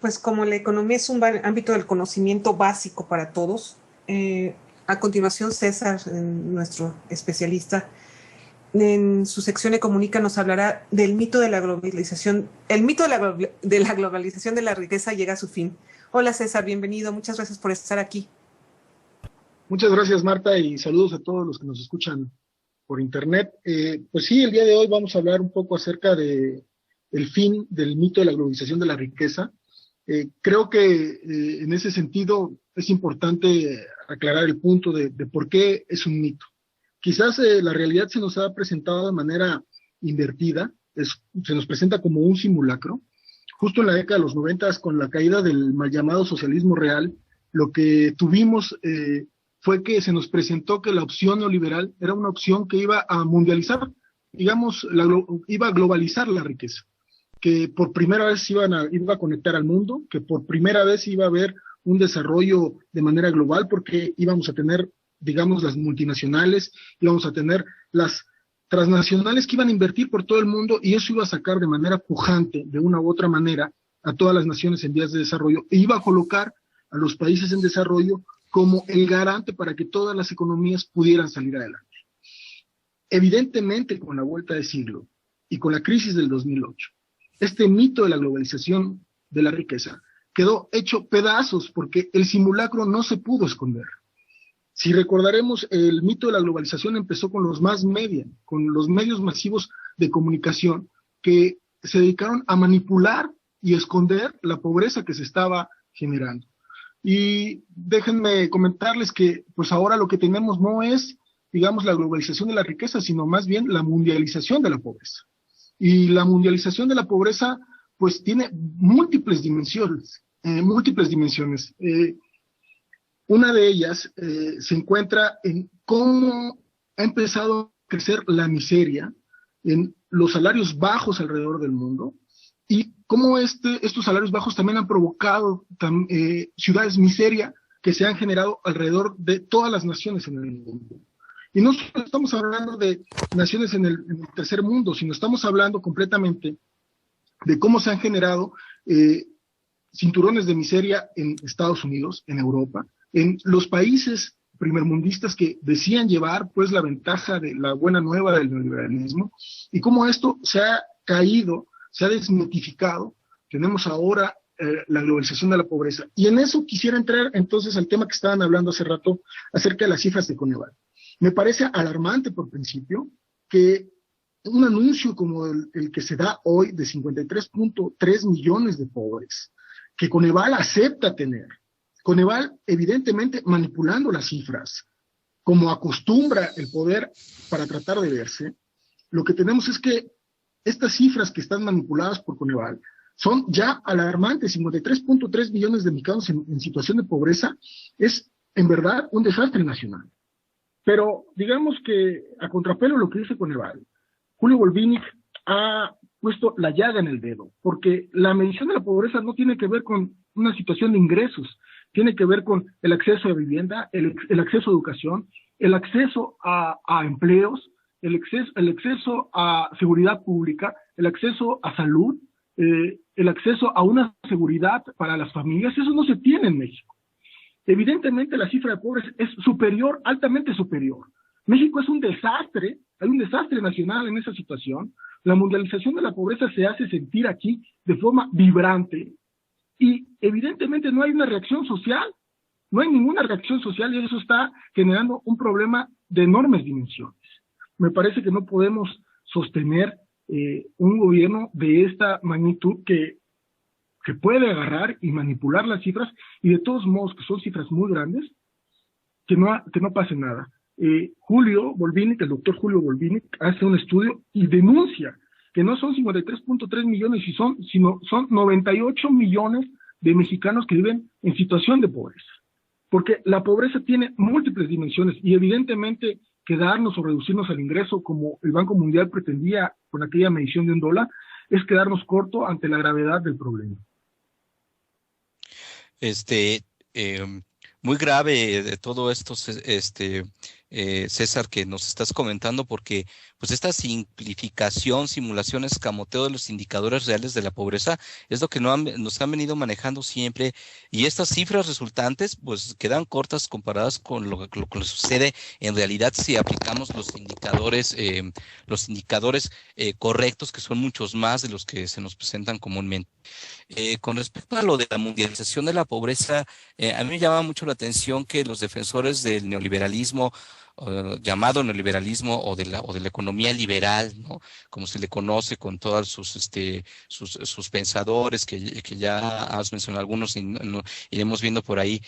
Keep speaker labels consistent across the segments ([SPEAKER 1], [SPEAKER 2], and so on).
[SPEAKER 1] pues como la economía es un ámbito del conocimiento básico para todos, a continuación César, nuestro especialista, en su sección de Comunica nos hablará del mito de la globalización. El mito de la globalización de la riqueza llega a su fin. Hola César, bienvenido, muchas gracias por estar aquí.
[SPEAKER 2] Muchas gracias, Marta, y saludos a todos los que nos escuchan por internet. Pues sí, el día de hoy vamos a hablar un poco acerca de el fin del mito de la globalización de la riqueza. Creo que en ese sentido es importante aclarar el punto de por qué es un mito. Quizás la realidad se nos ha presentado de manera invertida, se nos presenta como un simulacro. Justo en la década de los 90, con la caída del mal llamado socialismo real, lo que tuvimos fue que se nos presentó que la opción neoliberal era una opción que iba a mundializar, digamos, iba a globalizar la riqueza, que por primera vez iba a conectar al mundo, que por primera vez iba a haber un desarrollo de manera global, porque íbamos a tener, digamos, las multinacionales, íbamos a tener las transnacionales que iban a invertir por todo el mundo, y eso iba a sacar de manera pujante, de una u otra manera, a todas las naciones en vías de desarrollo, e iba a colocar a los países en desarrollo como el garante para que todas las economías pudieran salir adelante. Evidentemente, con la vuelta de siglo y con la crisis del 2008, este mito de la globalización de la riqueza quedó hecho pedazos porque el simulacro no se pudo esconder. Si recordaremos, el mito de la globalización empezó con los más media, con los medios masivos de comunicación que se dedicaron a manipular y esconder la pobreza que se estaba generando. Y déjenme comentarles que pues ahora lo que tenemos no es, digamos, la globalización de la riqueza, sino más bien la mundialización de la pobreza. Y la mundialización de la pobreza pues tiene múltiples dimensiones. Una de ellas se encuentra en cómo ha empezado a crecer la miseria, en los salarios bajos alrededor del mundo, y cómo estos salarios bajos también han provocado ciudades miseria que se han generado alrededor de todas las naciones en el mundo. Y no solo estamos hablando de naciones en el tercer mundo, sino estamos hablando completamente de cómo se han generado cinturones de miseria en Estados Unidos, en Europa, en los países primermundistas que decían llevar pues la ventaja de la buena nueva del neoliberalismo, y cómo esto se ha caído, se ha desmitificado. Tenemos ahora la globalización de la pobreza. Y en eso quisiera entrar entonces al tema que estaban hablando hace rato acerca de las cifras de Coneval. Me parece alarmante por principio que un anuncio como el que se da hoy de 53.3 millones de pobres, que Coneval acepta tener, Coneval evidentemente manipulando las cifras, como acostumbra el poder para tratar de verse. Lo que tenemos es que estas cifras que están manipuladas por Coneval son ya alarmantes. 53.3 millones de mexicanos en situación de pobreza es en verdad un desastre nacional. Pero digamos que a contrapelo lo que dice Coneval, Julio Volvínic ha puesto la llaga en el dedo, porque la medición de la pobreza no tiene que ver con una situación de ingresos, tiene que ver con el acceso a vivienda, el acceso a educación, el acceso a empleos, el acceso a seguridad pública, el acceso a salud, el acceso a una seguridad para las familias. Eso no se tiene en México. Evidentemente la cifra de pobres es superior, altamente superior. México es un desastre, hay un desastre nacional en esa situación. La mundialización de la pobreza se hace sentir aquí de forma vibrante, y evidentemente no hay una reacción social, no hay ninguna reacción social, y eso está generando un problema de enormes dimensiones. Me parece que no podemos sostener un gobierno de esta magnitud que puede agarrar y manipular las cifras, y de todos modos que son cifras muy grandes, que no pase nada. Julio Volvínic, el doctor Julio Volvínic, hace un estudio y denuncia que no son 53.3 millones, sino son 98 millones de mexicanos que viven en situación de pobreza. Porque la pobreza tiene múltiples dimensiones, y evidentemente quedarnos o reducirnos al ingreso, como el Banco Mundial pretendía con aquella medición de $1, es quedarnos corto ante la gravedad del problema.
[SPEAKER 3] Muy grave de todo esto, César, que nos estás comentando, porque pues esta simplificación, simulación, escamoteo de los indicadores reales de la pobreza es lo que nos han venido manejando siempre, y estas cifras resultantes pues quedan cortas comparadas con lo que sucede en realidad si aplicamos los indicadores correctos, que son muchos más de los que se nos presentan comúnmente. Con respecto a lo de la mundialización de la pobreza, a mí me llama mucho la atención que los defensores del neoliberalismo, llamado neoliberalismo, o de la economía liberal, ¿no? Como se le conoce, con todos sus pensadores, que ya has mencionado algunos, y iremos viendo por ahí,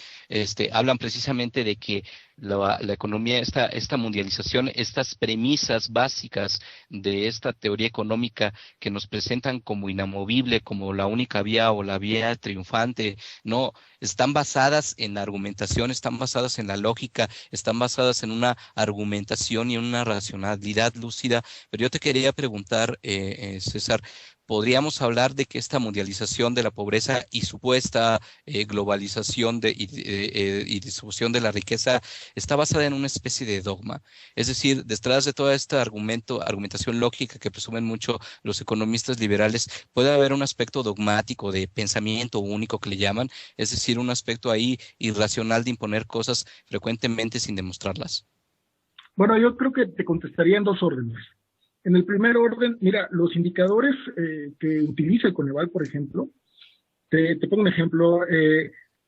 [SPEAKER 3] hablan precisamente de que la economía, esta mundialización, estas premisas básicas de esta teoría económica que nos presentan como inamovible, como la única vía o la vía triunfante, no, están basadas en la argumentación, están basadas en la lógica, están basadas en una argumentación y en una racionalidad lúcida. Pero yo te quería preguntar, César, ¿podríamos hablar de que esta mundialización de la pobreza y supuesta globalización y distribución de la riqueza está basada en una especie de dogma? Es decir, detrás de toda esta argumentación lógica que presumen mucho los economistas liberales, puede haber un aspecto dogmático de pensamiento único que le llaman, es decir, un aspecto ahí irracional de imponer cosas frecuentemente sin demostrarlas.
[SPEAKER 2] Bueno, yo creo que te contestaría en dos órdenes. En el primer orden, mira, los indicadores que utiliza el Coneval, por ejemplo, te pongo un ejemplo,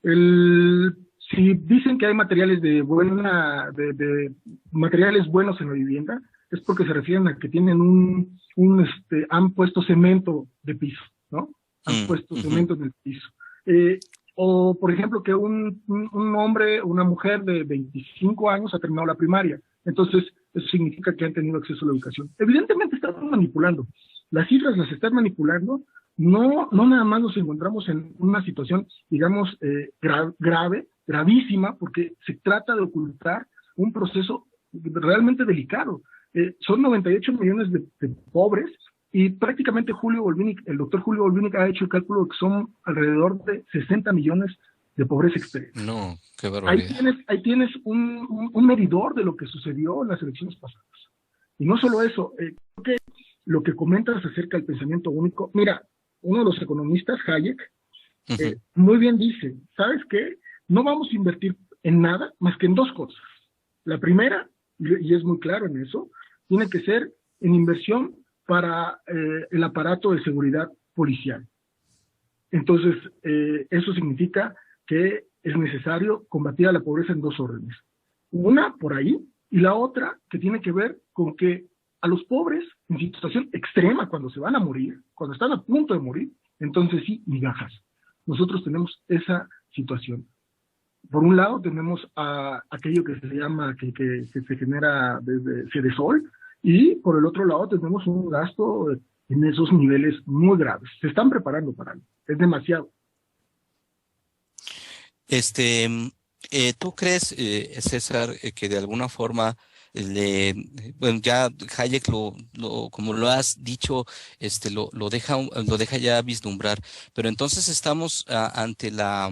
[SPEAKER 2] si dicen que hay materiales de materiales buenos en la vivienda, es porque se refieren a que tienen han puesto cemento de piso, ¿no? Han puesto cemento en el piso. O, por ejemplo, que un hombre o una mujer de 25 años ha terminado la primaria. Entonces, eso significa que han tenido acceso a la educación. Evidentemente están manipulando. Las cifras las están manipulando. No nada más nos encontramos en una situación, digamos, gravísima, porque se trata de ocultar un proceso realmente delicado. Son 98 millones de pobres, y prácticamente el doctor Julio Volvinic ha hecho el cálculo de que son alrededor de 60 millones de pobreza extrema.
[SPEAKER 3] No, qué barbaridad.
[SPEAKER 2] Ahí tienes un medidor de lo que sucedió en las elecciones pasadas. Y no solo eso, creo que lo que comentas acerca del pensamiento único, mira, uno de los economistas, Hayek, muy bien dice, ¿sabes qué? No vamos a invertir en nada más que en dos cosas. La primera, y es muy claro en eso, tiene que ser en inversión para el aparato de seguridad policial. Entonces, eso significa que es necesario combatir a la pobreza en dos órdenes. Una, por ahí, y la otra, que tiene que ver con que a los pobres, en situación extrema, cuando se van a morir, cuando están a punto de morir, entonces sí, migajas. Nosotros tenemos esa situación. Por un lado, tenemos aquello que se llama, que se genera desde Fedesol, y por el otro lado tenemos un gasto en esos niveles muy graves. Se están preparando para algo. Es demasiado.
[SPEAKER 3] ¿Tú crees, César, que de alguna forma bueno, ya Hayek como lo has dicho, lo deja ya vislumbrar, pero entonces estamos ante la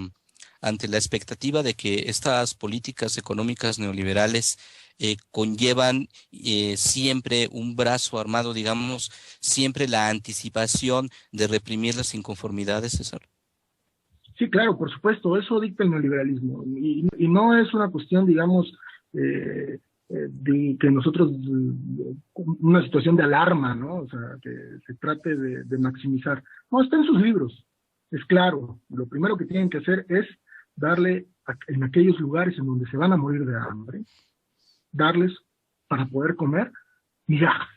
[SPEAKER 3] expectativa de que estas políticas económicas neoliberales conllevan siempre un brazo armado, digamos, siempre la anticipación de reprimir las inconformidades, César?
[SPEAKER 2] Sí, claro, por supuesto, eso dicta el neoliberalismo. Y no es una cuestión, digamos, de que nosotros, una situación de alarma, ¿no? O sea, que se trate de maximizar. No, está en sus libros, es claro. Lo primero que tienen que hacer es darle en aquellos lugares en donde se van a morir de hambre, darles para poder comer migajas.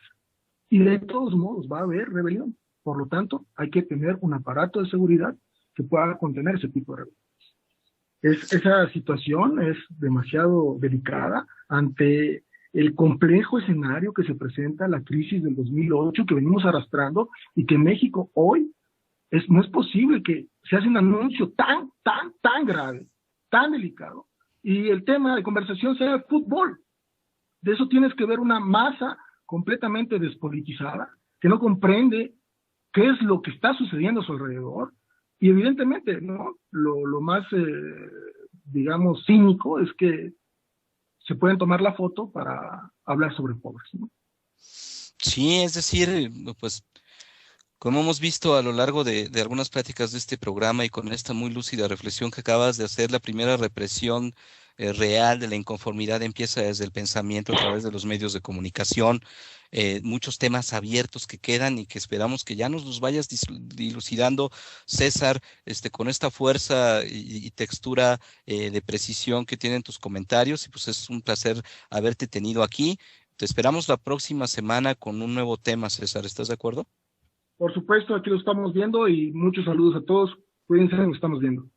[SPEAKER 2] Y de todos modos va a haber rebelión. Por lo tanto, hay que tener un aparato de seguridad que pueda contener ese tipo de rebeliones. Esa situación es demasiado delicada ante el complejo escenario que se presenta, la crisis del 2008 que venimos arrastrando, y que México hoy no es posible que se haga un anuncio tan grave, tan delicado, y el tema de conversación sea el fútbol. De eso tienes que ver una masa completamente despolitizada, que no comprende qué es lo que está sucediendo a su alrededor. Y evidentemente, ¿no? Lo más, digamos, cínico es que se pueden tomar la foto para hablar sobre pobres, ¿no?
[SPEAKER 3] Sí, es decir, pues como hemos visto a lo largo de algunas pláticas de este programa y con esta muy lúcida reflexión que acabas de hacer, la primera represión real de la inconformidad empieza desde el pensamiento a través de los medios de comunicación, muchos temas abiertos que quedan y que esperamos que ya nos los vayas dilucidando, César, con esta fuerza y textura de precisión que tienen tus comentarios, y pues es un placer haberte tenido aquí. Te esperamos la próxima semana con un nuevo tema, César, ¿estás de acuerdo?
[SPEAKER 2] Por supuesto, aquí lo estamos viendo y muchos saludos a todos. Cuídense, nos estamos viendo.